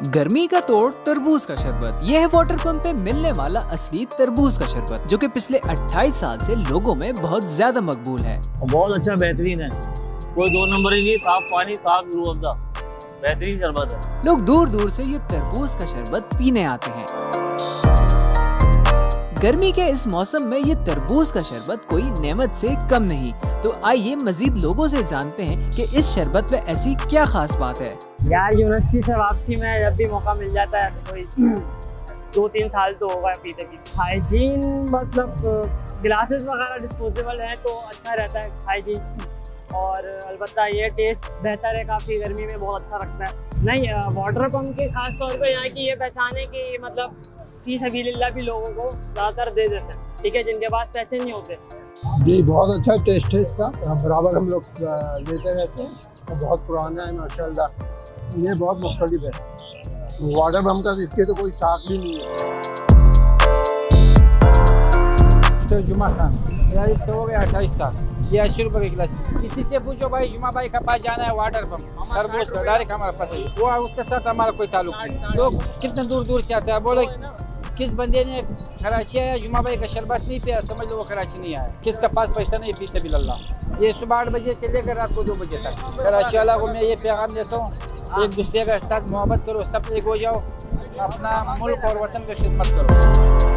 गर्मी का तोड़ तरबूज का शरबत। यह है वाटर पंप पे मिलने वाला असली तरबूज का शरबत, जो कि पिछले 28 साल से लोगों में बहुत ज्यादा मकबूल है। बहुत अच्छा, बेहतरीन है, कोई दो नंबर ही नहीं। साफ पानी, साफ रूह अफ़ज़ा, बेहतरीन शरबत है। लोग दूर दूर से ये तरबूज का शरबत पीने आते हैं। गर्मी के इस मौसम में ये तरबूज का शरबत कोई नेमत से कम नहीं। तो आइए मजीद लोगों से जानते हैं कि इस शरबत में ऐसी क्या खास बात है। यार यूनिवर्सिटी से वापसी में जब भी मौका मिल जाता है तो कोई 2-3 साल तो होगा पीते पीते। हाइजीन मतलब गिलासेस वगैरह डिस्पोजेबल हैं तो अच्छा रहता है हाइजीन, और अलबत्ता ये टेस्ट बेहतर है, काफ़ी गर्मी में बहुत अच्छा लगता है। नहीं, वाटर पम्प की खास तौर पे यहाँ की ये पहचान है कि मतलब फी सबीलिल्लाह भी लोगों को ज़्यादातर दे देते हैं, ठीक है, जिनके पास पैसे नहीं होते। जी बहुत अच्छा टेस्ट है इसका, बराबर हम लोग लेते रहते हैं और बहुत पुराना है माशाल्लाह। ये बहुत मुख्तलिफ है, वाटर पम्प का इसके तो कोई साथ भी नहीं है। तो जुमा खान यार, इसका हो गया 28 साल। ये 80 रुपये का गिलास। किसी से पूछो भाई जुमा भाई का पास जाना है वाटर पंप तरबूज का, डायरेक्ट हमारे पास है वो, उसके साथ हमारा कोई ताल्लुक नहीं। लोग कितने दूर दूर से आते हैं, बोले किस बंदे ने कराची आया जुमा भाई का शरबत नहीं पिया, समझ लो वो कराची नहीं आया। किसका पास पैसा नहीं, फी सबिलिल्लाह। ये सुबह 8 बजे से लेकर रात को 2 बजे तक कराची वाला को मैं ये पैगाम देता हूँ, एक दूसरे के साथ मोहब्बत करो, सब एक हो जाओ, अपना मुल्क और वतन की खिदमत करो।